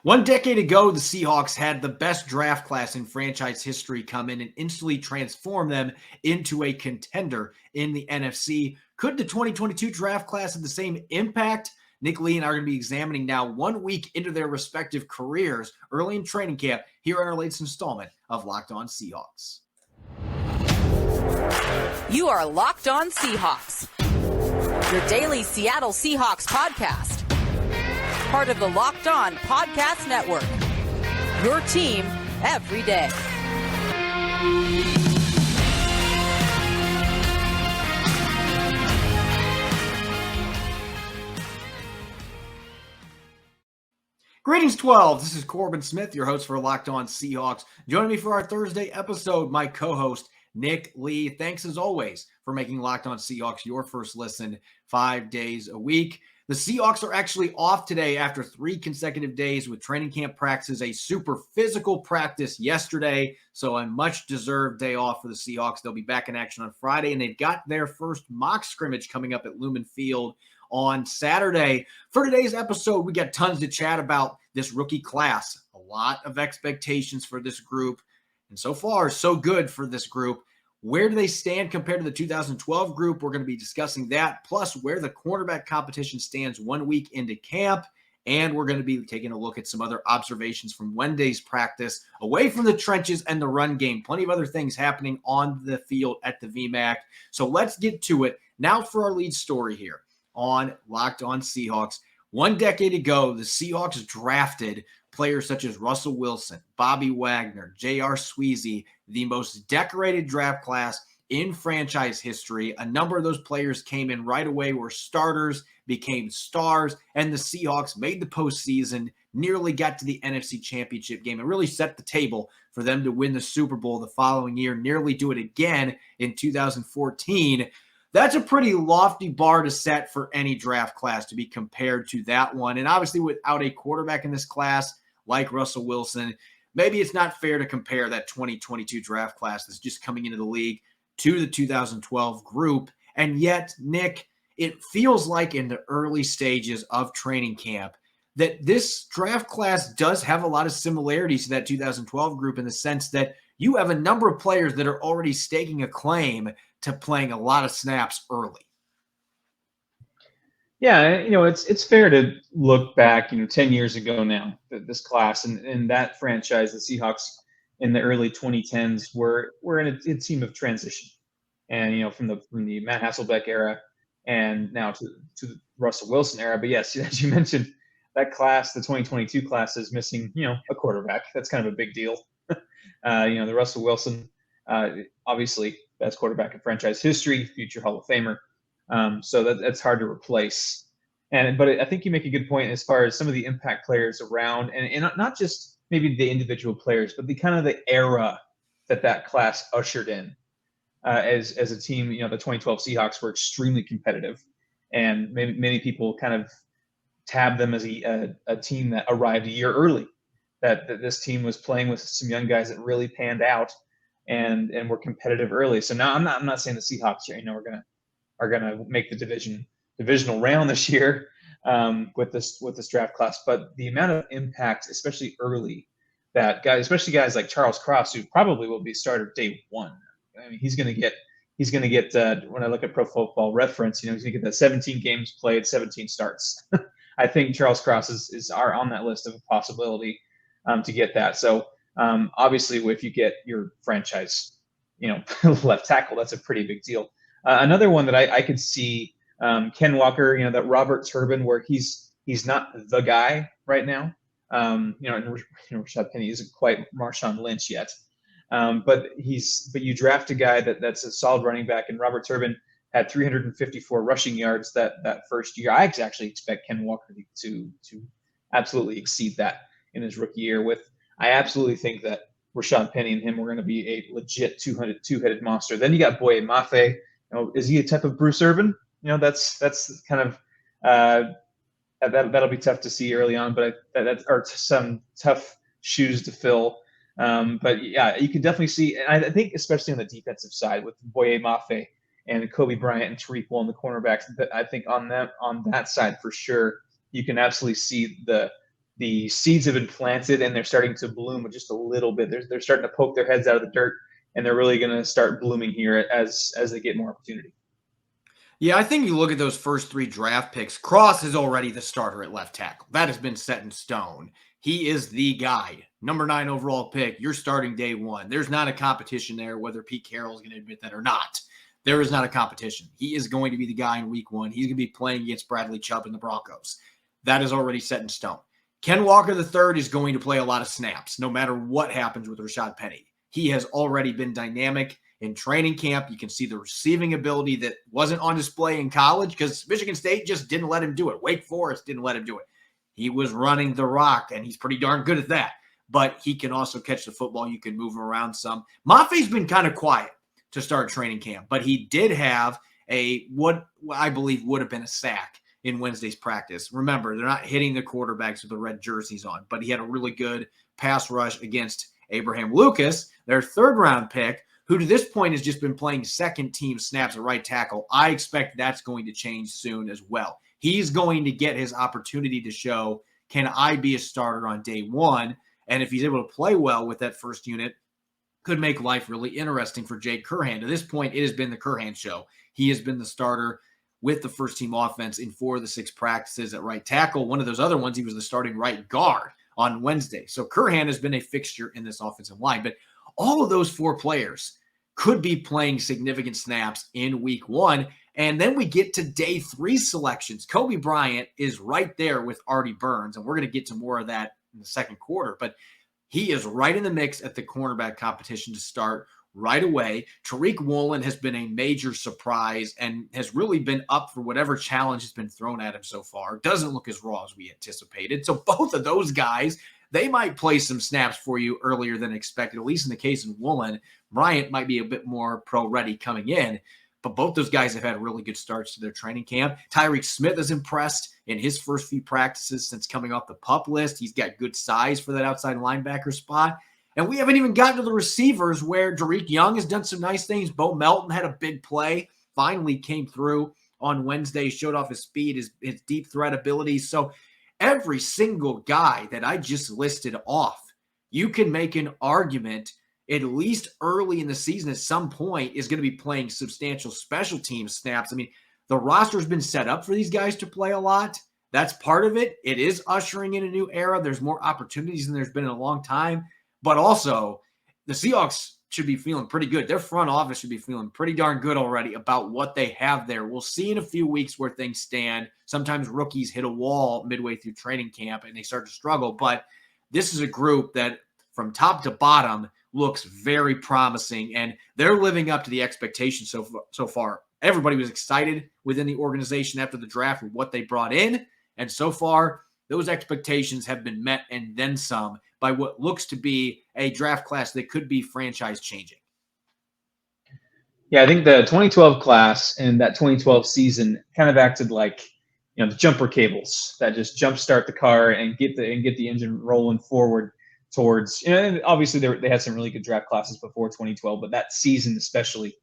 One decade ago, the Seahawks had the best draft class in franchise history come in and instantly transform them into a contender in the NFC. Could the 2022 draft class have the same impact? Nick Lee and I are going to be examining now 1 week into their respective careers early in training camp here on our latest installment of Locked On Seahawks. You are Locked On Seahawks, your daily Seattle Seahawks podcast. Part of the Locked On Podcast Network, your team every day. Greetings, 12. This is Corbin Smith, your host for Locked On Seahawks. Joining me for our Thursday episode, my co-host, Nick Lee. Thanks, as always, for making Locked On Seahawks your first listen 5 days a week. The Seahawks are actually off today after 3 consecutive days with training camp practices, a super physical practice yesterday, so a much-deserved day off for the Seahawks. They'll be back in action on Friday, and they've got their first mock scrimmage coming up at Lumen Field on Saturday. For today's episode, we got tons to chat about this rookie class. A lot of expectations for this group, and so far, so good for this group. Where do they stand compared to the 2012 group? We're going to be discussing that, plus where the cornerback competition stands 1 week into camp. And we're going to be taking a look at some other observations from Wednesday's practice, away from the trenches and the run game. Plenty of other things happening on the field at the VMAC. So let's get to it. Now for our lead story here on Locked On Seahawks. 1 decade ago, the Seahawks drafted players such as Russell Wilson, Bobby Wagner, J.R. Sweezy, the most decorated draft class in franchise history. A number of those players came in right away, were starters, became stars, and the Seahawks made the postseason, nearly got to the NFC Championship game, and really set the table for them to win the Super Bowl the following year, nearly do it again in 2014. That's a pretty lofty bar to set for any draft class to be compared to that one. And obviously, without a quarterback in this class like Russell Wilson, maybe it's not fair to compare that 2022 draft class that's just coming into the league to the 2012 group. And yet, Nick, it feels like in the early stages of training camp that this draft class does have a lot of similarities to that 2012 group in the sense that you have a number of players that are already staking a claim to playing a lot of snaps early. Yeah, it's fair to look back, 10 years ago now, this class and that franchise, the Seahawks in the early 2010s were in a team of transition. And, from the Matt Hasselbeck era and now to the Russell Wilson era. But yes, as you mentioned, that class, the 2022 class, is missing, a quarterback. That's kind of a big deal. The Russell Wilson, obviously best quarterback in franchise history, future Hall of Famer. So that's hard to replace. But I think you make a good point as far as some of the impact players around, and not just maybe the individual players, but the kind of the era that class ushered in. As a team, the 2012 Seahawks were extremely competitive, and many people kind of tabbed them as a team that arrived a year early. That this team was playing with some young guys that really panned out and were competitive early. So now I'm not saying the Seahawks here, are gonna make the divisional round this year with this draft class, but the amount of impact, especially early, that guys, especially guys like Charles Cross, who probably will be starter day one. I mean, he's gonna get when I look at Pro Football Reference, he's gonna get that 17 games played, 17 starts. I think Charles Cross is on that list of a possibility to get that. So obviously, if you get your franchise, left tackle, that's a pretty big deal. Another one that I could see, Ken Walker, that Robert Turbin, where he's not the guy right now. And Rashad Penny isn't quite Marshawn Lynch yet. But you draft a guy that's a solid running back, and Robert Turbin had 354 rushing yards that first year. I actually expect Ken Walker to absolutely exceed that in his rookie year. I absolutely think that Rashad Penny and him were going to be a legit two-headed monster. Then you got Boye Mafe. Is he a type of Bruce Irvin? That's kind of that'll be tough to see early on, but that are some tough shoes to fill. But yeah, you can definitely see, and I think especially on the defensive side with Boye Mafe and Kobe Bryant and Tariq Woolen, the cornerbacks, I think on that side for sure, you can absolutely see the the seeds have been planted and they're starting to bloom just a little bit. They're starting to poke their heads out of the dirt, and they're really going to start blooming here as they get more opportunity. Yeah, I think you look at those first 3 draft picks. Cross is already the starter at left tackle. That has been set in stone. He is the guy. Number 9 overall pick. You're starting day 1. There's not a competition there, whether Pete Carroll is going to admit that or not. There is not a competition. He is going to be the guy in week 1. He's going to be playing against Bradley Chubb and the Broncos. That is already set in stone. Ken Walker III is going to play a lot of snaps, no matter what happens with Rashad Penny. He has already been dynamic in training camp. You can see the receiving ability that wasn't on display in college because Michigan State just didn't let him do it. Wake Forest didn't let him do it. He was running the rock, and he's pretty darn good at that. But he can also catch the football. You can move him around some. Maffei's been kind of quiet to start training camp, but he did have what I believe would have been a sack in Wednesday's practice. Remember, they're not hitting the quarterbacks with the red jerseys on, but he had a really good pass rush against Abraham Lucas, their 3rd-round pick, who to this point has just been playing second-team snaps at right tackle. I expect that's going to change soon as well. He's going to get his opportunity to show, can I be a starter on day 1? And if he's able to play well with that first unit, could make life really interesting for Jake Curhan. To this point, it has been the Curhan show. He has been the starter with the first-team offense in 4 of the 6 practices at right tackle. One of those other ones, he was the starting right guard on Wednesday. So Curhan has been a fixture in this offensive line. But all of those 4 players could be playing significant snaps in week 1. And then we get to day 3 selections. Kobe Bryant is right there with Artie Burns, and we're going to get to more of that in the second quarter. But he is right in the mix at the cornerback competition to start right away. Tariq Woolen has been a major surprise and has really been up for whatever challenge has been thrown at him so far. Doesn't look as raw as we anticipated. So both of those guys, they might play some snaps for you earlier than expected, at least in the case of Woolen. Bryant might be a bit more pro-ready coming in, but both those guys have had really good starts to their training camp. Tyrek Smith is impressed in his first few practices since coming off the PUP list. He's got good size for that outside linebacker spot. And we haven't even gotten to the receivers where Derek Young has done some nice things. Bo Melton had a big play, finally came through on Wednesday, showed off his speed, his deep threat abilities. So every single guy that I just listed off, you can make an argument at least early in the season at some point is going to be playing substantial special team snaps. I mean, the roster's been set up for these guys to play a lot. That's part of it. It is ushering in a new era. There's more opportunities than there's been in a long time. But also, the Seahawks should be feeling pretty good. Their front office should be feeling pretty darn good already about what they have there. We'll see in a few weeks where things stand. Sometimes rookies hit a wall midway through training camp and they start to struggle. But this is a group that from top to bottom looks very promising, and they're living up to the expectations so far. Everybody was excited within the organization after the draft with what they brought in, and so far, those expectations have been met and then some by what looks to be a draft class that could be franchise-changing. Yeah, I think the 2012 class and that 2012 season kind of acted like, the jumper cables that just jumpstart the car and get the engine rolling forward towards, and obviously they had some really good draft classes before 2012, but that season especially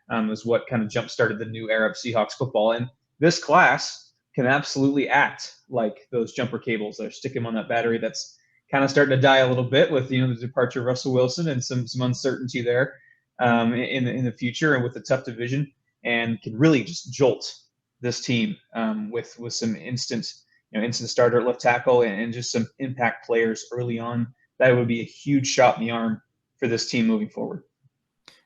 was what kind of jump-started the new era of Seahawks football. And this class can absolutely act like those jumper cables that are sticking on that battery that's kind of starting to die a little bit with, the departure of Russell Wilson and some uncertainty there in the future, and with the tough division, and can really just jolt this team with some instant starter at left tackle and just some impact players early on. That would be a huge shot in the arm for this team moving forward.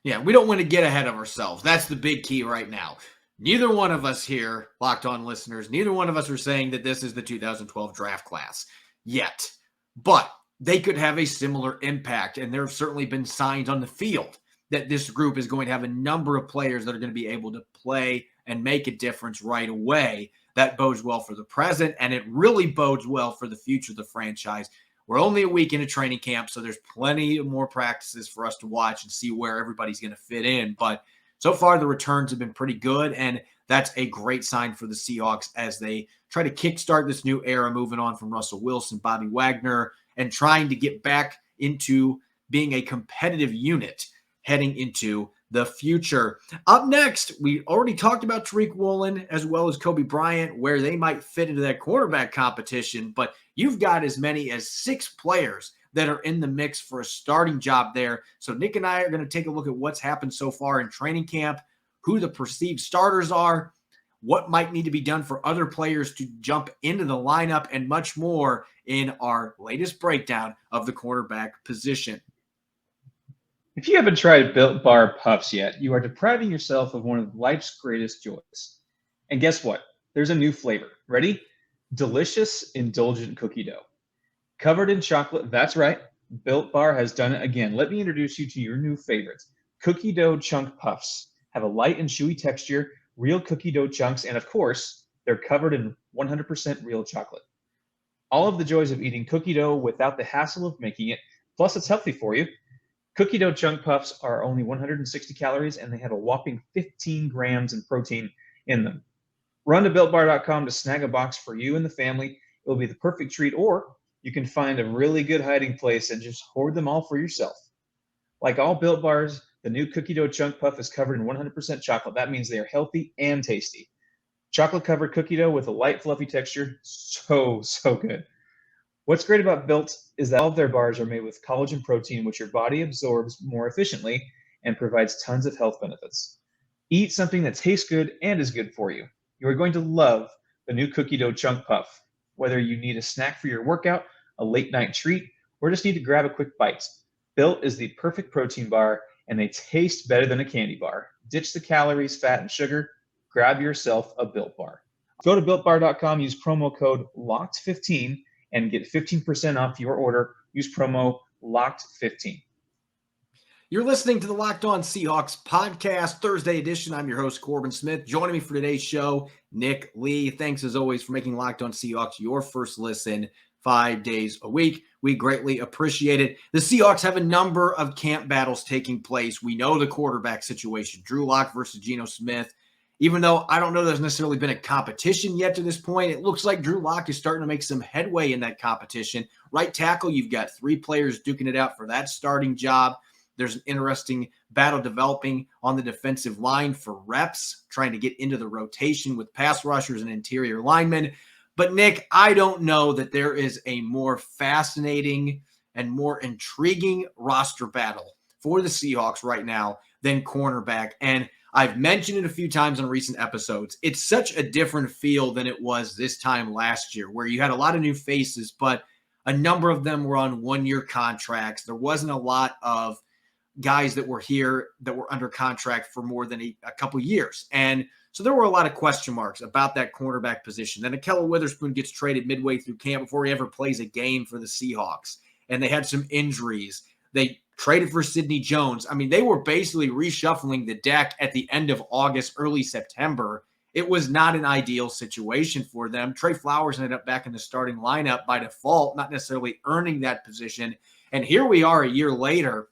Yeah, we don't want to get ahead of ourselves. That's the big key right now. Neither one of us here, Locked On listeners, neither one of us are saying that this is the 2012 draft class yet. But they could have a similar impact, and there have certainly been signs on the field that this group is going to have a number of players that are going to be able to play and make a difference right away. That bodes well for the present, and it really bodes well for the future of the franchise. We're only a week into training camp, so there's plenty of more practices for us to watch and see where everybody's going to fit in. But so far, the returns have been pretty good, and that's a great sign for the Seahawks as they try to kickstart this new era, moving on from Russell Wilson, Bobby Wagner, and trying to get back into being a competitive unit heading into the future. Up next, we already talked about Tariq Woolen as well as Kobe Bryant, where they might fit into that quarterback competition, but you've got as many as 6 players that are in the mix for a starting job there. So Nick and I are going to take a look at what's happened so far in training camp, who the perceived starters are, what might need to be done for other players to jump into the lineup, and much more in our latest breakdown of the quarterback position. If you haven't tried Built Bar Puffs yet, you are depriving yourself of one of life's greatest joys. And guess what? There's a new flavor. Ready? Delicious, indulgent cookie dough. Covered in chocolate, that's right. Built Bar has done it again. Let me introduce you to your new favorites. Cookie dough chunk puffs have a light and chewy texture, real cookie dough chunks, and of course, they're covered in 100% real chocolate. All of the joys of eating cookie dough without the hassle of making it, plus it's healthy for you. Cookie dough chunk puffs are only 160 calories, and they have a whopping 15 grams in protein in them. Run to BuiltBar.com to snag a box for you and the family. It will be the perfect treat, or you can find a really good hiding place and just hoard them all for yourself. Like all Built Bars, the new cookie dough chunk puff is covered in 100% chocolate. That means they are healthy and tasty. Chocolate-covered cookie dough with a light, fluffy texture. So good. What's great about Built is that all of their bars are made with collagen protein, which your body absorbs more efficiently and provides tons of health benefits. Eat something that tastes good and is good for you. You are going to love the new cookie dough chunk puff. Whether you need a snack for your workout, a late night treat, or just need to grab a quick bite, Built is the perfect protein bar, and they taste better than a candy bar. Ditch the calories, fat, and sugar. Grab yourself a Built Bar. Go to BuiltBar.com, use promo code LOCKED15, and get 15% off your order. Use promo LOCKED15. You're listening to the Locked On Seahawks podcast, Thursday edition. I'm your host, Corbin Smith. Joining me for today's show, Nick Lee. Thanks, as always, for making Locked On Seahawks your first listen 5 days a week. We greatly appreciate it. The Seahawks have a number of camp battles taking place. We know the quarterback situation, Drew Lock versus Geno Smith. Even though I don't know there's necessarily been a competition yet to this point, it looks like Drew Lock is starting to make some headway in that competition. Right tackle, you've got 3 players duking it out for that starting job. There's an interesting battle developing on the defensive line for reps, trying to get into the rotation with pass rushers and interior linemen. But, Nick, I don't know that there is a more fascinating and more intriguing roster battle for the Seahawks right now than cornerback. And I've mentioned it a few times on recent episodes. It's such a different feel than it was this time last year, where you had a lot of new faces, but a number of them were on one-year contracts. There wasn't a lot of guys that were here that were under contract for more than a couple years. And so there were a lot of question marks about that cornerback position. Then Keller Witherspoon gets traded midway through camp before he ever plays a game for the Seahawks. And they had some injuries. They traded for Sidney Jones. I mean, they were basically reshuffling the deck at the end of August, early September. It was not an ideal situation for them. Trey Flowers ended up back in the starting lineup by default, not necessarily earning that position. And here we are a year later,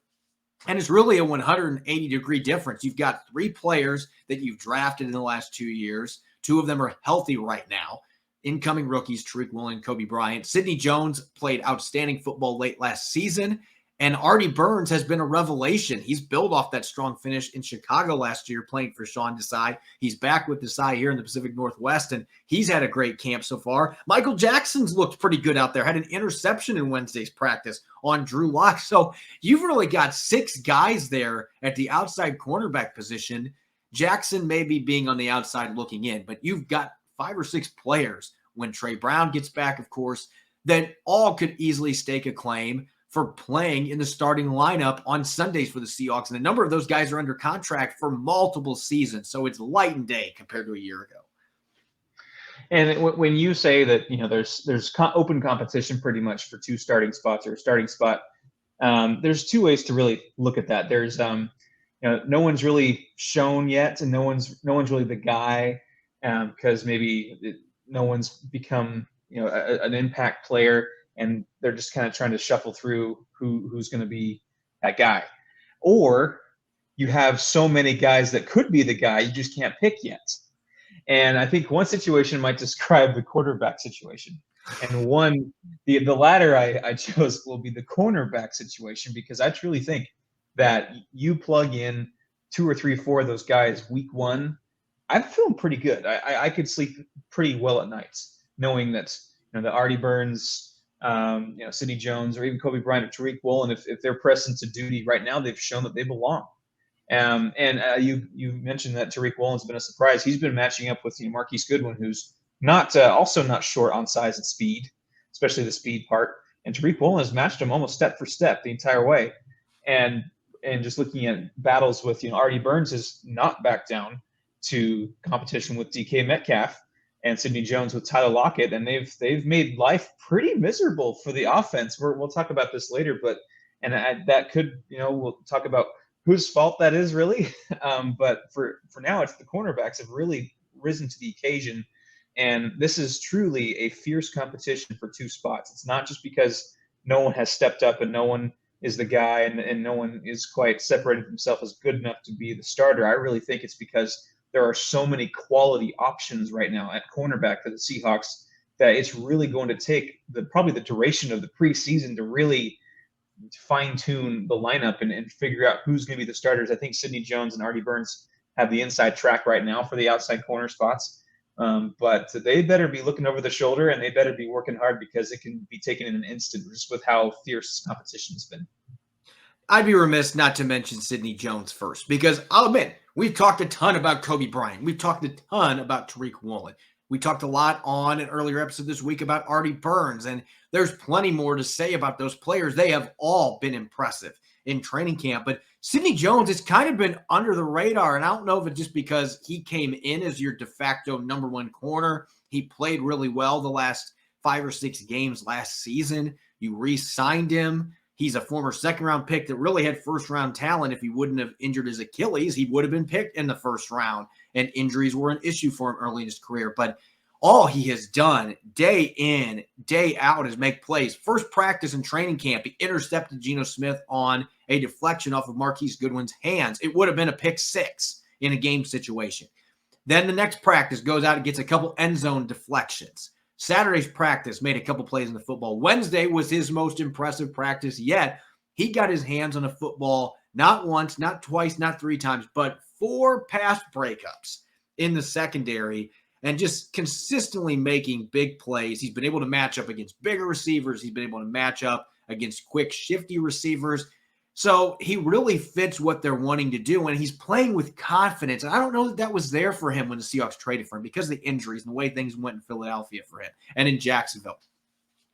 and it's really a 180-degree difference. You've got 3 players that you've drafted in the last 2 years. 2 of them are healthy right now. Incoming rookies, Tariq Woolen and Kobe Bryant. Sidney Jones played outstanding football late last season. And Artie Burns has been a revelation. He's built off that strong finish in Chicago last year playing for Sean Desai. He's back with Desai here in the Pacific Northwest, and he's had a great camp so far. Michael Jackson's looked pretty good out there. Had an interception in Wednesday's practice on Drew Lock. So you've really got 6 guys there at the outside cornerback position. Jackson maybe being on the outside looking in, but you've got 5 or 6 players when Trey Brown gets back, of course, that all could easily stake a claim for playing in the starting lineup on Sundays for the Seahawks. And a number of those guys are under contract for multiple seasons. So it's light and day compared to a year ago. And when you say that, there's open competition pretty much for 2 starting spots or a starting spot, there's 2 ways to really look at that. There's, no one's really shown yet, and no one's really the guy because maybe no one's become, an impact player, and they're just kind of trying to shuffle through who's going to be that guy. Or you have so many guys that could be the guy, you just can't pick yet. And I think one situation might describe the quarterback situation. And the latter I chose will be the cornerback situation, because I truly think that you plug in 2 or 3 or 4 of those guys week 1, I'm feeling pretty good. I could sleep pretty well at nights knowing that that Artie Burns, Sidney Jones, or even Kobe Bryant or Tariq Woolen, if they're pressed into duty right now, they've shown that they belong. You mentioned that Tariq Woolen's been a surprise. He's been matching up with Marquise Goodwin, who's also not short on size and speed, especially the speed part. And Tariq Woolen has matched him almost step for step the entire way. And just looking at battles with Artie Burns has not backed down to competition with DK Metcalf and Sidney Jones with Tyler Lockett, and they've made life pretty miserable for the offense. We'll talk about this later, that could we'll talk about whose fault that is really. But for now, it's the cornerbacks have really risen to the occasion, and this is truly a fierce competition for 2 spots. It's not just because no one has stepped up and no one is the guy and no one is quite separated himself as good enough to be the starter. I really think it's because there are so many quality options right now at cornerback for the Seahawks that it's really going to take probably the duration of the preseason to really fine-tune the lineup and figure out who's going to be the starters. I think Sidney Jones and Artie Burns have the inside track right now for the outside corner spots. But they better be looking over the shoulder, and they better be working hard because it can be taken in an instant just with how fierce this competition has been. I'd be remiss not to mention Sidney Jones first, because I'll admit, we've talked a ton about Kobe Bryant. We've talked a ton about Tariq Woolen. We talked a lot on an earlier episode this week about Artie Burns, and there's plenty more to say about those players. They have all been impressive in training camp, but Sidney Jones has kind of been under the radar, and I don't know if it's just because he came in as your de facto number 1 corner. He played really well the last 5 or 6 games last season. You re-signed him. He's a former 2nd-round pick that really had 1st-round talent. If he wouldn't have injured his Achilles, he would have been picked in the 1st round, and injuries were an issue for him early in his career. But all he has done day in, day out is make plays. First practice in training camp, he intercepted Geno Smith on a deflection off of Marquise Goodwin's hands. It would have been a pick 6 in a game situation. Then the next practice goes out and gets a couple end zone deflections. Saturday's practice made a couple plays in the football. Wednesday was his most impressive practice yet. He got his hands on a football not once, not twice, not 3 times, but 4 pass breakups in the secondary and just consistently making big plays. He's been able to match up against bigger receivers. He's been able to match up against quick, shifty receivers. So he really fits what they're wanting to do, and he's playing with confidence. And I don't know that was there for him when the Seahawks traded for him because of the injuries and the way things went in Philadelphia for him and in Jacksonville.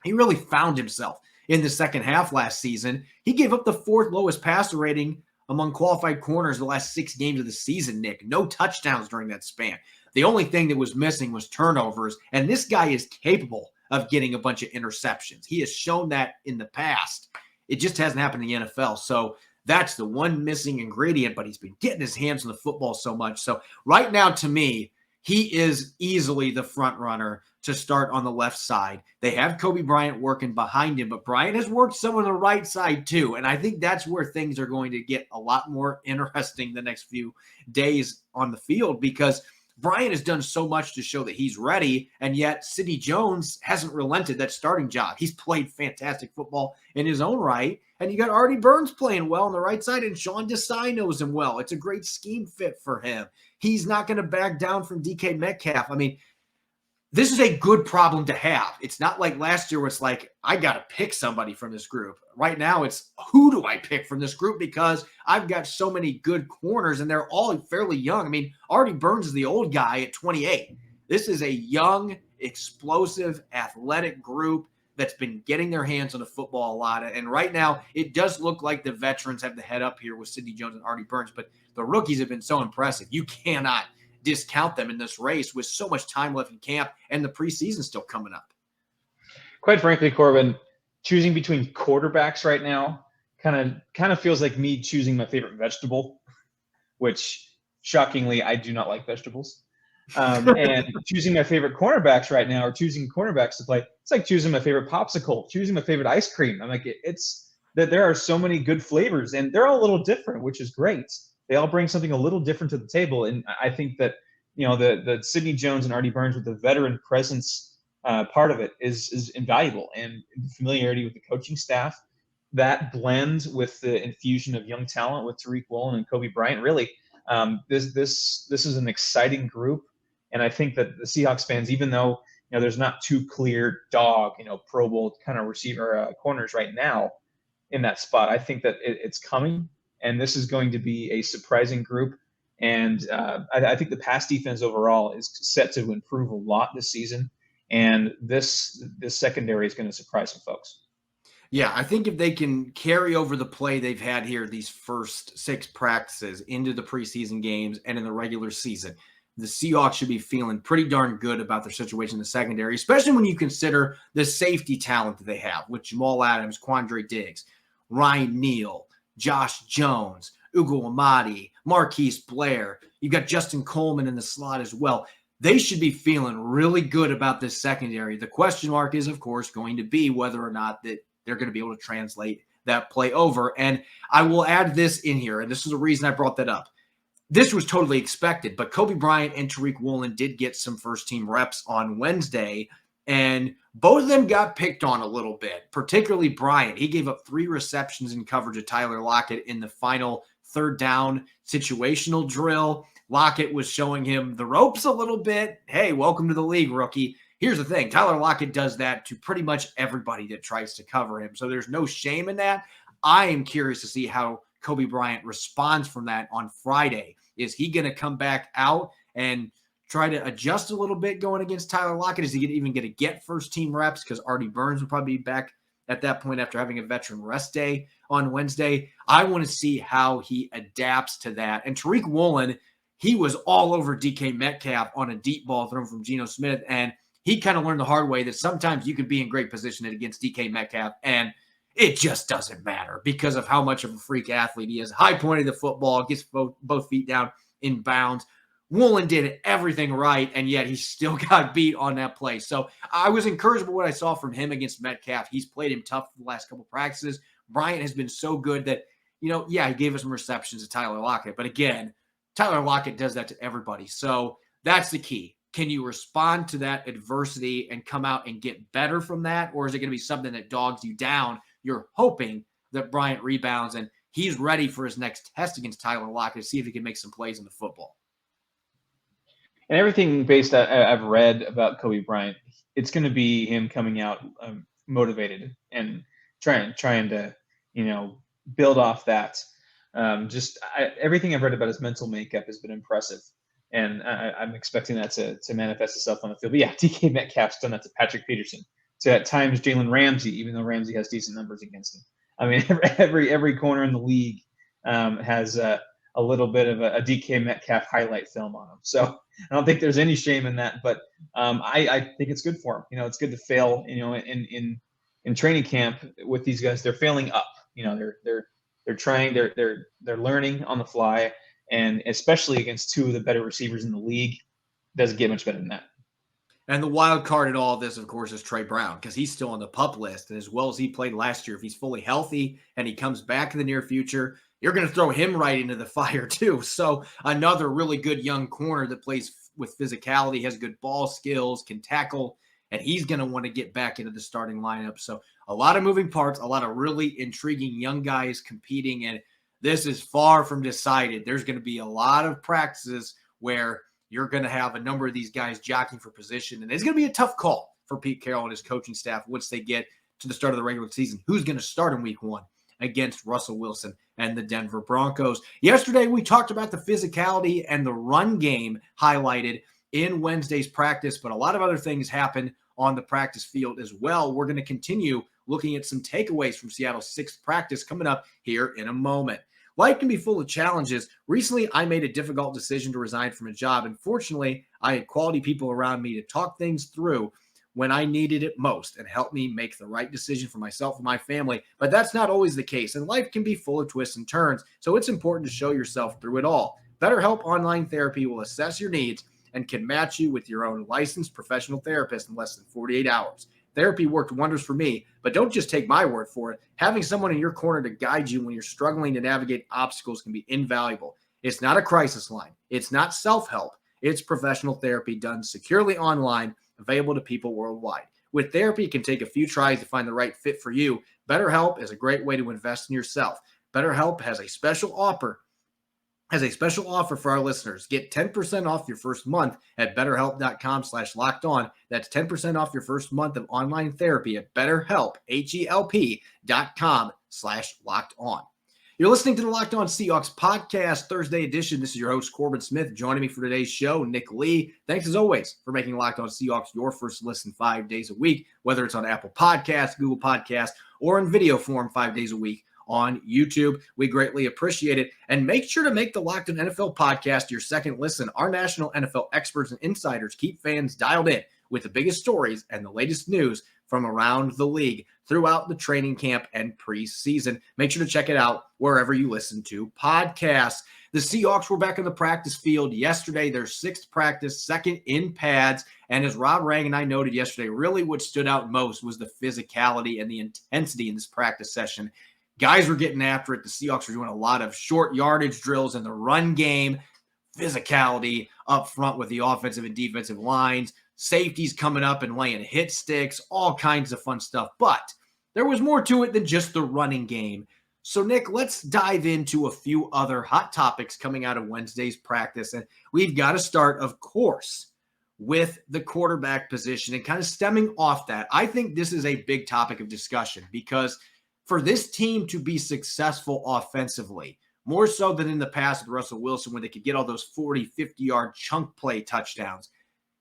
He really found himself in the second half last season. He gave up the 4th lowest passer rating among qualified corners the last 6 games of the season, Nick. No touchdowns during that span. The only thing that was missing was turnovers, and this guy is capable of getting a bunch of interceptions. He has shown that in the past. It just hasn't happened in the NFL. So that's the one missing ingredient, but he's been getting his hands on the football so much. So right now, to me, he is easily the front runner to start on the left side. They have Kobe Bryant working behind him, but Bryant has worked some on the right side too. And I think that's where things are going to get a lot more interesting the next few days on the field, because Bryant has done so much to show that he's ready, and yet Sidney Jones hasn't relented that starting job. He's played fantastic football in his own right, and you got Artie Burns playing well on the right side, and Sean Desai knows him well. It's a great scheme fit for him. He's not going to back down from DK Metcalf. I mean, this is a good problem to have. It's not like last year where it's like, I got to pick somebody from this group. Right now, it's who do I pick from this group, because I've got so many good corners, and they're all fairly young. I mean, Artie Burns is the old guy at 28. This is a young, explosive, athletic group that's been getting their hands on the football a lot. And right now, it does look like the veterans have the head up here with Sidney Jones and Artie Burns, but the rookies have been so impressive. You cannot discount them in this race with so much time left in camp and the preseason still coming up. Quite frankly, Corbin, choosing between quarterbacks right now kind of feels like me choosing my favorite vegetable, which shockingly I do not like vegetables. And choosing my favorite cornerbacks right now, or choosing cornerbacks to play, it's like choosing my favorite popsicle, choosing my favorite ice cream. I'm like, it's that there are so many good flavors, and they're all a little different, which is great. They all bring something a little different to the table. And I think that, the Sidney Jones and Artie Burns with the veteran presence part of it is invaluable. And the familiarity with the coaching staff, that blend with the infusion of young talent with Tariq Woolen and Kobe Bryant, really, This is an exciting group, and I think that the Seahawks fans, even though there's not two clear dog, Pro Bowl kind of receiver corners right now in that spot, I think that it's coming, and this is going to be a surprising group. And I think the pass defense overall is set to improve a lot this season, and this secondary is going to surprise some folks. Yeah, I think if they can carry over the play they've had here these first 6 practices into the preseason games and in the regular season, the Seahawks should be feeling pretty darn good about their situation in the secondary, especially when you consider the safety talent that they have with Jamal Adams, Quandre Diggs, Ryan Neal, Josh Jones, Ugo Amadi, Marquise Blair. You've got Justin Coleman in the slot as well. They should be feeling really good about this secondary. The question mark is, of course, going to be whether or not that they're going to be able to translate that play over. And I will add this in here, and this is the reason I brought that up. This was totally expected, but Coby Bryant and Tariq Woolen did get some first-team reps on Wednesday, and both of them got picked on a little bit, particularly Bryant. He gave up 3 receptions in coverage of Tyler Lockett in the final third down situational drill. Lockett was showing him the ropes a little bit. Hey, welcome to the league, rookie. Here's the thing. Tyler Lockett does that to pretty much everybody that tries to cover him. So there's no shame in that. I am curious to see how Coby Bryant responds from that on Friday. Is he going to come back out and try to adjust a little bit going against Tyler Lockett? Is he even going to get first-team reps? Because Artie Burns will probably be back at that point after having a veteran rest day on Wednesday. I want to see how he adapts to that. And Tariq Woolen, he was all over DK Metcalf on a deep ball thrown from Geno Smith, and he kind of learned the hard way that sometimes you can be in great position against DK Metcalf, and it just doesn't matter because of how much of a freak athlete he is. High pointing the football, gets both feet down in bounds. Woolen did everything right, and yet he still got beat on that play. So I was encouraged by what I saw from him against Metcalf. He's played him tough for the last couple practices. Bryant has been so good that, he gave us some receptions to Tyler Lockett. But again, Tyler Lockett does that to everybody. So that's the key. Can you respond to that adversity and come out and get better from that? Or is it going to be something that dogs you down? You're hoping that Bryant rebounds and he's ready for his next test against Tyler Lockett to see if he can make some plays in the football. And everything based I've read about Coby Bryant, it's going to be him coming out motivated and trying to build off that. Everything I've read about his mental makeup has been impressive, and I'm expecting that to manifest itself on the field. But yeah, DK Metcalf's done that to Patrick Peterson, to at times Jalen Ramsey, even though Ramsey has decent numbers against him. I mean, every corner in the league has a little bit of a DK Metcalf highlight film on him. So I don't think there's any shame in that, but I think it's good for him. It's good to fail. In training camp with these guys, they're failing up. They're trying. They're learning on the fly, and especially against 2 of the better receivers in the league, doesn't get much better than that. And the wild card in all of this, of course, is Trey Brown, because he's still on the PUP list. And as well as he played last year, if he's fully healthy and he comes back in the near future, you're going to throw him right into the fire too. So another really good young corner that plays with physicality, has good ball skills, can tackle, and he's going to want to get back into the starting lineup. So a lot of moving parts, a lot of really intriguing young guys competing, and this is far from decided. There's going to be a lot of practices where you're going to have a number of these guys jockeying for position, and it's going to be a tough call for Pete Carroll and his coaching staff once they get to the start of the regular season. Who's going to start in week 1 against Russell Wilson and the Denver Broncos? Yesterday, we talked about the physicality and the run game highlighted in Wednesday's practice, but a lot of other things happened on the practice field as well. We're going to continue looking at some takeaways from Seattle's 6th practice coming up here in a moment. Life can be full of challenges. Recently, I made a difficult decision to resign from a job, and fortunately, I had quality people around me to talk things through when I needed it most and help me make the right decision for myself and my family. But that's not always the case, and life can be full of twists and turns, so it's important to show yourself through it all. BetterHelp Online Therapy will assess your needs and can match you with your own licensed professional therapist in less than 48 hours. Therapy worked wonders for me, but don't just take my word for it. Having someone in your corner to guide you when you're struggling to navigate obstacles can be invaluable. It's not a crisis line. It's not self-help. It's professional therapy done securely online, available to people worldwide. With therapy, it can take a few tries to find the right fit for you. BetterHelp is a great way to invest in yourself. BetterHelp has a special offer has a special offer for our listeners. Get 10% off your first month at betterhelp.com/lockedon. That's 10% off your first month of online therapy at betterhelp, HELP.com/lockedon. You're listening to the Locked On Seahawks podcast, Thursday edition. This is your host, Corbin Smith. Joining me for today's show, Nick Lee. Thanks as always for making Locked On Seahawks your first listen 5 days a week, whether it's on Apple Podcasts, Google Podcasts, or in video form 5 days a week on YouTube. We greatly appreciate it. And make sure to make the Locked On NFL podcast your second listen. Our national NFL experts and insiders keep fans dialed in with the biggest stories and the latest news from around the league throughout the training camp and preseason. Make sure to check it out wherever you listen to podcasts. The Seahawks were back in the practice field yesterday, their sixth practice, second in pads. And as Rob Rang and I noted yesterday, really what stood out most was the physicality and the intensity in this practice session. Guys were getting after it. The Seahawks were doing a lot of short yardage drills in the run game, physicality up front with the offensive and defensive lines, safeties coming up and laying hit sticks, all kinds of fun stuff. But there was more to it than just the running game. So, Nick, let's dive into a few other hot topics coming out of Wednesday's practice. And we've got to start, of course, with the quarterback position and kind of stemming off that. I think this is a big topic of discussion because for this team to be successful offensively, more so than in the past with Russell Wilson, when they could get all those 40, 50-yard chunk play touchdowns,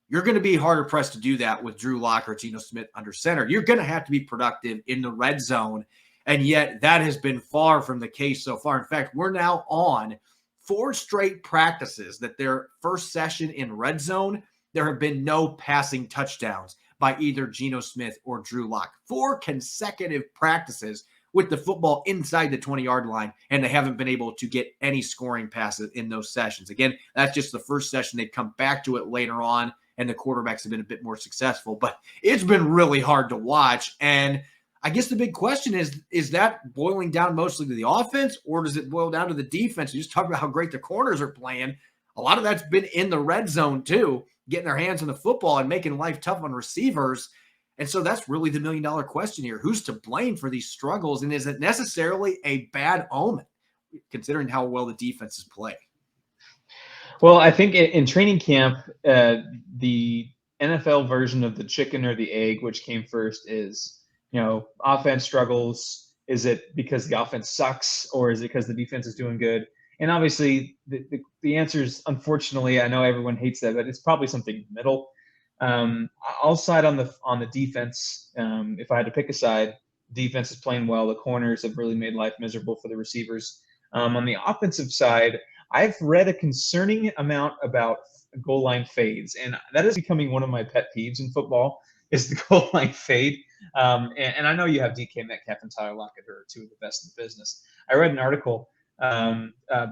you're going to be harder pressed to do that with Drew Lock or Geno Smith under center. You're going to have to be productive in the red zone, and yet that has been far from the case so far. In fact, we're now on 4 straight practices that their first session in red zone, there have been no passing touchdowns by either Geno Smith or Drew Lock. 4 consecutive practices with the football inside the 20-yard line, and they haven't been able to get any scoring passes in those sessions. Again, that's just the first session. They come back to it later on, and the quarterbacks have been a bit more successful. But it's been really hard to watch. And I guess the big question is that boiling down mostly to the offense, or does it boil down to the defense? You just talked about how great the corners are playing. A lot of that's been in the red zone, too, getting their hands on the football and making life tough on receivers. And so that's really the million-dollar question here. Who's to blame for these struggles, and is it necessarily a bad omen, considering how well the defenses play? Well, I think in training camp, the NFL version of the chicken or the egg, which came first, is, offense struggles. Is it because the offense sucks, or is it because the defense is doing good? And obviously, the answer is, unfortunately, I know everyone hates that, but it's probably something in the middle. I'll side on the defense. If I had to pick a side, defense is playing well. The corners have really made life miserable for the receivers. On the offensive side, I've read a concerning amount about goal line fades, and that is becoming one of my pet peeves in football, is the goal line fade. And I know you have DK Metcalf and Tyler Lockett, who are 2 of the best in the business. I read an article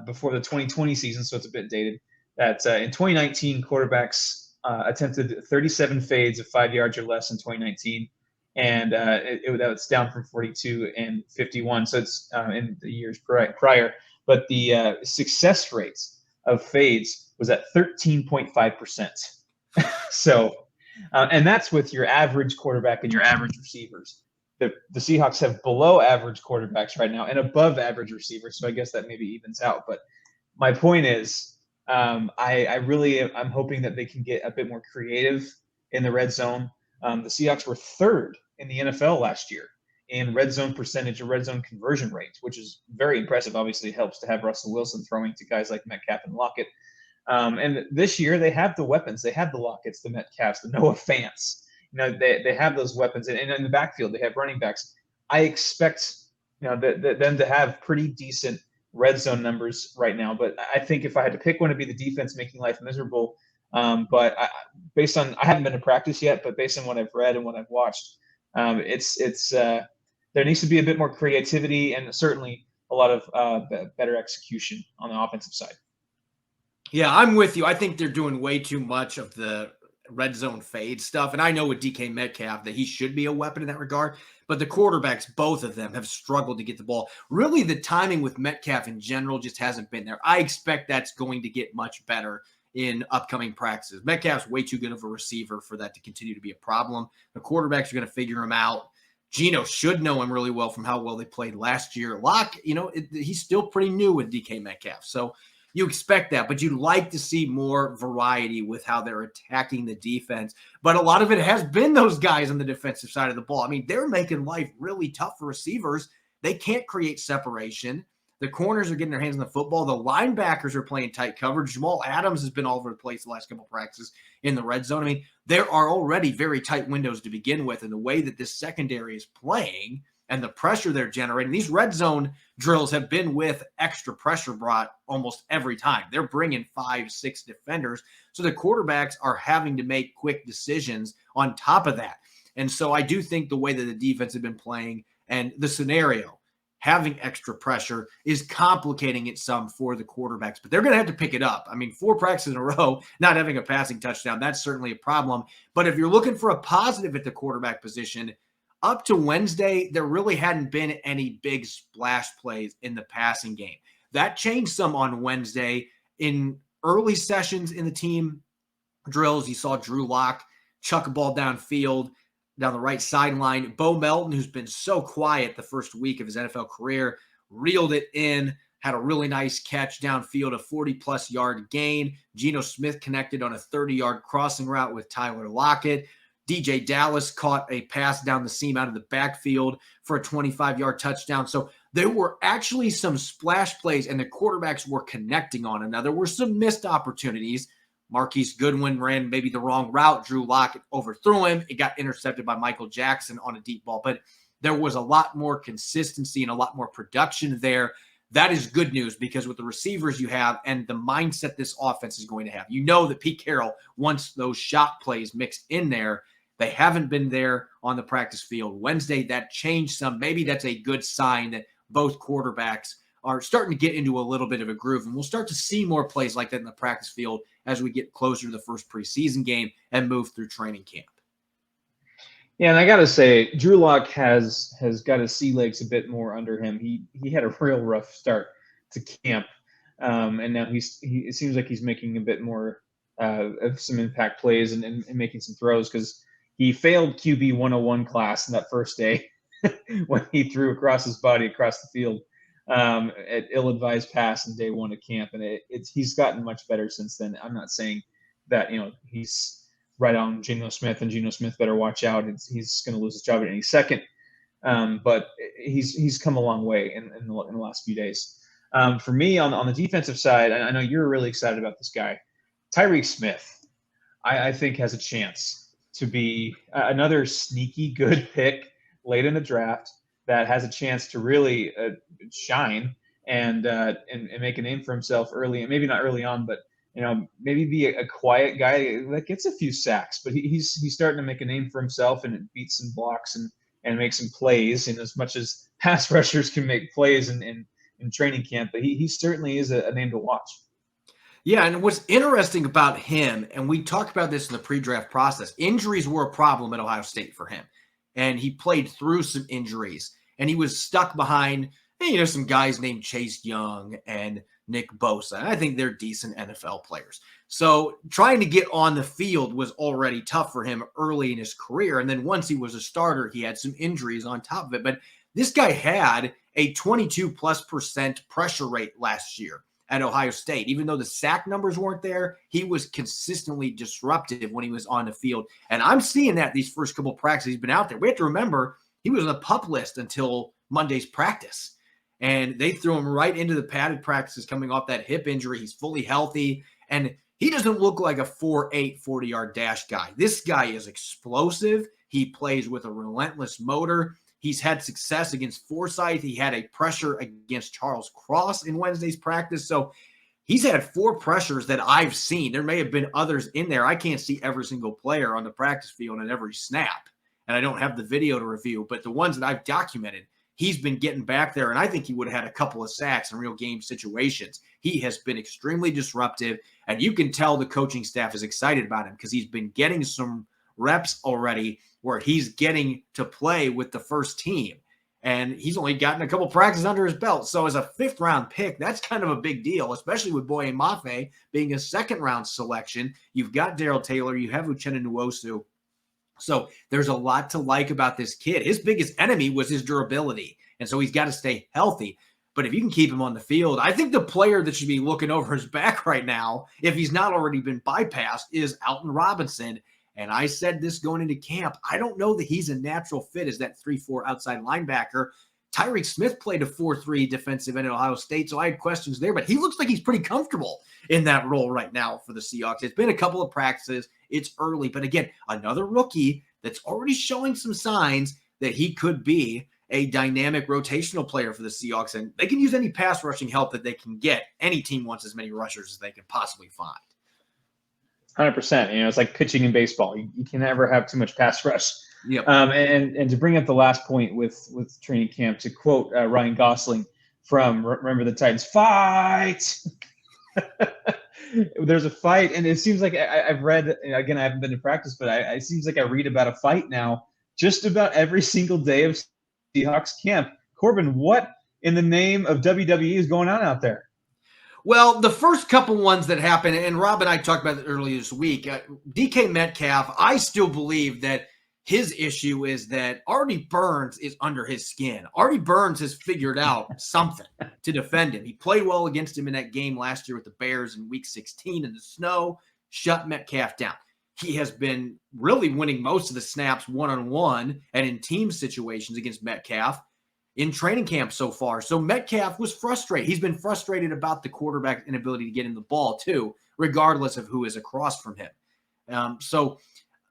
before the 2020 season, so it's a bit dated, that in 2019, quarterbacks attempted 37 fades of 5 yards or less in 2019, and that's down from 42 and 51. So it's in the years prior. But the success rates of fades was at 13.5%. So, and that's with your average quarterback and your average receivers. The Seahawks have below average quarterbacks right now and above average receivers. So I guess that maybe evens out. But my point is, I'm hoping that they can get a bit more creative in the red zone. The Seahawks were 3rd in the NFL last year in red zone percentage or red zone conversion rate, which is very impressive. Obviously, it helps to have Russell Wilson throwing to guys like Metcalf and Lockett. And this year, they have the weapons. They have the Locketts, the Metcalfs, the Noah Fants. They have those weapons. And in the backfield, they have running backs. I expect them to have pretty decent red zone numbers right now. But I think if I had to pick one, it'd be the defense making life miserable. But I haven't been to practice yet, but based on what I've read and what I've watched, there needs to be a bit more creativity and certainly a lot of better execution on the offensive side. Yeah, I'm with you. I think they're doing way too much of the red zone fade stuff. And I know with DK Metcalf that he should be a weapon in that regard. But the quarterbacks, both of them, have struggled to get the ball. Really, the timing with Metcalf in general just hasn't been there. I expect that's going to get much better in upcoming practices. Metcalf's way too good of a receiver for that to continue to be a problem. The quarterbacks are going to figure him out. Geno should know him really well from how well they played last year. Locke, he's still pretty new with DK Metcalf. So you expect that, but you'd like to see more variety with how they're attacking the defense. But a lot of it has been those guys on the defensive side of the ball. I mean, they're making life really tough for receivers. They can't create separation. The corners are getting their hands on the football. The linebackers are playing tight coverage. Jamal Adams has been all over the place the last couple of practices in the red zone. I mean, there are already very tight windows to begin with, and the way that this secondary is playing and the pressure they're generating, these red zone drills have been with extra pressure brought almost every time. They're bringing 5-6 defenders, so the quarterbacks are having to make quick decisions on top of that. And so I do think the way that the defense have been playing and the scenario, having extra pressure, is complicating it some for the quarterbacks, but they're going to have to pick it up. I mean, 4 practices in a row, not having a passing touchdown, that's certainly a problem. But if you're looking for a positive at the quarterback position, up to Wednesday, there really hadn't been any big splash plays in the passing game. That changed some on Wednesday. In early sessions in the team drills, you saw Drew Lock chuck a ball downfield, down the right sideline. Bo Melton, who's been so quiet the first week of his NFL career, reeled it in, had a really nice catch downfield, a 40-plus yard gain. Geno Smith connected on a 30-yard crossing route with Tyler Lockett. DJ Dallas caught a pass down the seam out of the backfield for a 25-yard touchdown. So there were actually some splash plays, and the quarterbacks were connecting on it. Now, there were some missed opportunities. Marquise Goodwin ran maybe the wrong route. Drew Lock overthrew him. It got intercepted by Michael Jackson on a deep ball. But there was a lot more consistency and a lot more production there. That is good news, because with the receivers you have and the mindset this offense is going to have, you know that Pete Carroll wants those shot plays mixed in there. They haven't been there on the practice field. Wednesday, that changed some. Maybe that's a good sign that both quarterbacks are starting to get into a little bit of a groove, and we'll start to see more plays like that in the practice field as we get closer to the first preseason game and move through training camp. Yeah, and I got to say, Drew Lock has got his sea legs a bit more under him. He had a real rough start to camp, and now it seems like he's making a bit more of some impact plays and making some throws, because he failed QB 101 class in that first day when he threw across his body across the field at ill-advised pass in day one of camp, and he's gotten much better since then. I'm not saying that he's right on Geno Smith, and Geno Smith better watch out. He's going to lose his job at any second, but he's come a long way in the last few days. For me, on the defensive side, I know you're really excited about this guy, Tyrek Smith. I think has a chance to be another sneaky good pick late in the draft that has a chance to really shine and make a name for himself early, and maybe not early on, but maybe be a quiet guy that gets a few sacks, but he's starting to make a name for himself, and it beats some blocks and makes some plays. And as much as pass rushers can make plays in training camp, but he certainly is a name to watch. Yeah, and what's interesting about him, and we talked about this in the pre-draft process, injuries were a problem at Ohio State for him. And he played through some injuries, and he was stuck behind, some guys named Chase Young and Nick Bosa. And I think they're decent NFL players. So trying to get on the field was already tough for him early in his career. And then once he was a starter, he had some injuries on top of it. But this guy had a 22+% pressure rate last year at Ohio State. Even though the sack numbers weren't there, he was consistently disruptive when he was on the field. And I'm seeing that these first couple of practices he's been out there. We have to remember, he was on the PUP list until Monday's practice. And they threw him right into the padded practices coming off that hip injury. He's fully healthy. And he doesn't look like a 4.8 40-yard dash guy. This guy is explosive. He plays with a relentless motor. He's had success against Forsyth. He had a pressure against Charles Cross in Wednesday's practice. So he's had 4 pressures that I've seen. There may have been others in there. I can't see every single player on the practice field and every snap, and I don't have the video to review. But the ones that I've documented, he's been getting back there, and I think he would have had a couple of sacks in real game situations. He has been extremely disruptive, and you can tell the coaching staff is excited about him because he's been getting some reps already where he's getting to play with the first team. And he's only gotten a couple practices under his belt. So as a 5th-round pick, that's kind of a big deal, especially with Boye Mafe being a 2nd-round selection. You've got Darrell Taylor. You have Uchenna Nwosu. So there's a lot to like about this kid. His biggest enemy was his durability. And so he's got to stay healthy. But if you can keep him on the field, I think the player that should be looking over his back right now, if he's not already been bypassed, is Alton Robinson. And I said this going into camp. I don't know that he's a natural fit as that 3-4 outside linebacker. Tyrek Smith played a 4-3 defensive end at Ohio State, so I had questions there. But he looks like he's pretty comfortable in that role right now for the Seahawks. It's been a couple of practices. It's early. But again, another rookie that's already showing some signs that he could be a dynamic rotational player for the Seahawks, and they can use any pass rushing help that they can get. Any team wants as many rushers as they can possibly find. 100%. It's like pitching in baseball. You can never have too much pass rush. Yep. And to bring up the last point with training camp, to quote Ryan Gosling from Remember the Titans, fight! There's a fight, and it seems like I've read, again, I haven't been to practice, but it seems like I read about a fight now just about every single day of Seahawks camp. Corbin, what in the name of WWE is going on out there? Well, the first couple ones that happened, and Rob and I talked about it earlier this week, DK Metcalf, I still believe that his issue is that Artie Burns is under his skin. Artie Burns has figured out something to defend him. He played well against him in that game last year with the Bears in Week 16 in the snow, shut Metcalf down. He has been really winning most of the snaps one-on-one and in team situations against Metcalf in training camp so far. So Metcalf was frustrated. He's been frustrated about the quarterback's inability to get him the ball too, regardless of who is across from him. So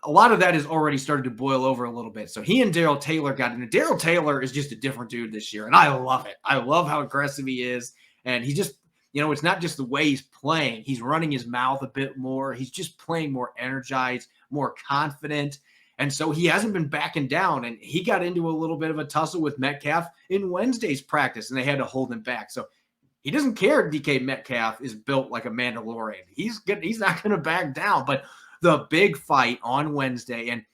a lot of that has already started to boil over a little bit. So he and Darrell Taylor got in. Darrell Taylor is just a different dude this year, and I love it. I love how aggressive he is, and he just, it's not just the way he's playing. He's running his mouth a bit more. He's just playing more energized, more confident. And so he hasn't been backing down. And he got into a little bit of a tussle with Metcalf in Wednesday's practice, and they had to hold him back. So he doesn't care. DK Metcalf is built like a Mandalorian. He's not going to back down. But the big fight on Wednesday, and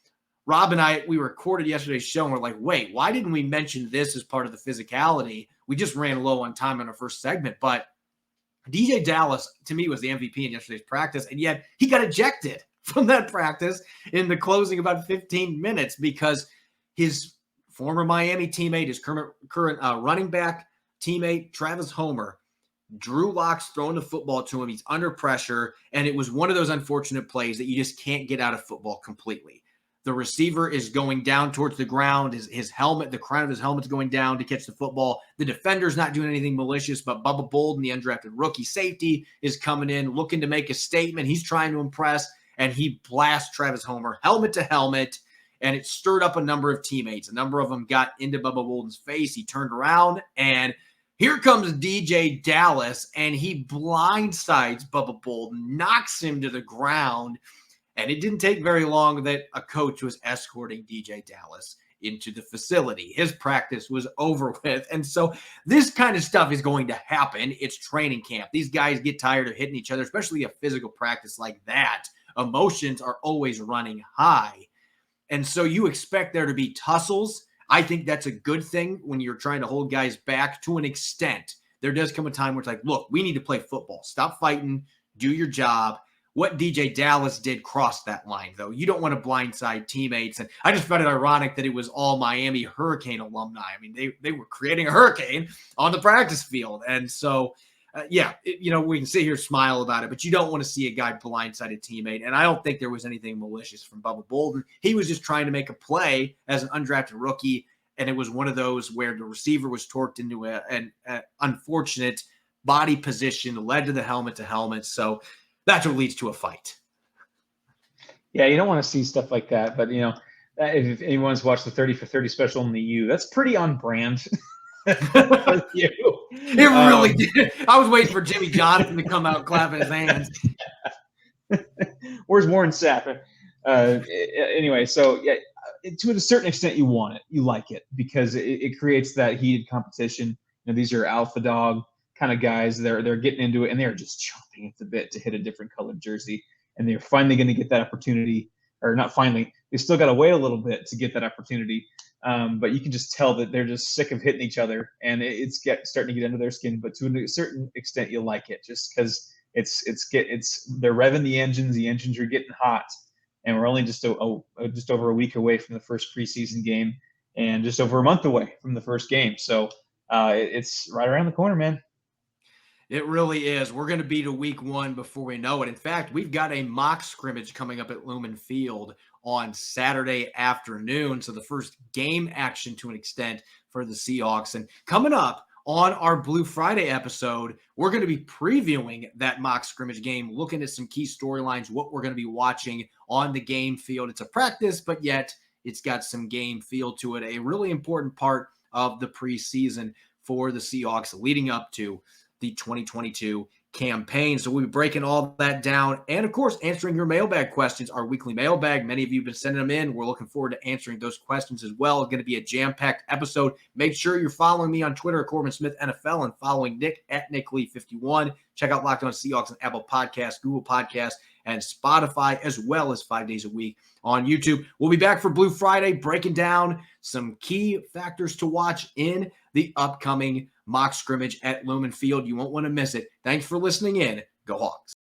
Rob and I, we recorded yesterday's show, and we're like, wait, why didn't we mention this as part of the physicality? We just ran low on time in our first segment. But DJ Dallas, to me, was the MVP in yesterday's practice, and yet he got ejected from that practice in the closing about 15 minutes because his former Miami teammate, his current running back teammate, Travis Homer, Drew Lock's throwing the football to him. He's under pressure, and it was one of those unfortunate plays that you just can't get out of football completely. The receiver is going down towards the ground. His helmet, the crown of his helmet's going down to catch the football. The defender's not doing anything malicious, but Bubba Bolden, the undrafted rookie safety, is coming in looking to make a statement. He's trying to impress, and he blasts Travis Homer helmet to helmet, and it stirred up a number of teammates. A number of them got into Bubba Bolden's face. He turned around, and here comes DJ Dallas, and he blindsides Bubba Bolden, knocks him to the ground. And it didn't take very long that a coach was escorting DJ Dallas into the facility. His practice was over with. And so this kind of stuff is going to happen. It's training camp. These guys get tired of hitting each other, especially a physical practice like that. Emotions are always running high. And so you expect there to be tussles. I think that's a good thing when you're trying to hold guys back to an extent. There does come a time where it's like, look, we need to play football. Stop fighting. Do your job. What DJ Dallas did crossed that line, though. You don't want to blindside teammates. And I just found it ironic that it was all Miami Hurricane alumni. I mean, they were creating a hurricane on the practice field. And so, we can sit here smile about it, but you don't want to see a guy blindside a teammate. And I don't think there was anything malicious from Bubba Bolden. He was just trying to make a play as an undrafted rookie. And it was one of those where the receiver was torqued into an unfortunate body position, led to the helmet to helmet. So that's what leads to a fight. Yeah, you don't want to see stuff like that. But, if anyone's watched the 30 for 30 special in the U, that's pretty on brand for you. It really did. I was waiting for Jimmy Johnson to come out clapping his hands. Where's Warren Sapp? Anyway, so yeah, to a certain extent, you want it. You like it because it creates that heated competition. These are alpha dog kind of guys. They're getting into it, and they're just chomping at the bit to hit a different colored jersey. And they're finally going to get that opportunity, or not finally. They still got to wait a little bit to get that opportunity. But you can just tell that they're just sick of hitting each other, and it's starting to get under their skin. But to a certain extent, you like it just because they're revving the engines. The engines are getting hot, and we're only just over a week away from the first preseason game, and just over a month away from the first game. So it's right around the corner, man. It really is. We're going to be to week 1 before we know it. In fact, we've got a mock scrimmage coming up at Lumen Field on Saturday afternoon. So the first game action to an extent for the Seahawks. And coming up on our Blue Friday episode, we're going to be previewing that mock scrimmage game, looking at some key storylines, what we're going to be watching on the game field. It's a practice, but yet it's got some game feel to it. A really important part of the preseason for the Seahawks leading up to the 2022 campaign. So we'll be breaking all that down and, of course, answering your mailbag questions, our weekly mailbag. Many of you have been sending them in. We're looking forward to answering those questions as well. It's going to be a jam-packed episode. Make sure you're following me on Twitter at Corbin Smith NFL and following Nick at NickLee51. Check out Locked On Seahawks on Apple Podcasts, Google Podcasts, and Spotify, as well as 5 days a week on YouTube. We'll be back for Blue Friday, breaking down some key factors to watch in the upcoming mock scrimmage at Lumen Field. You won't want to miss it. Thanks for listening in. Go Hawks.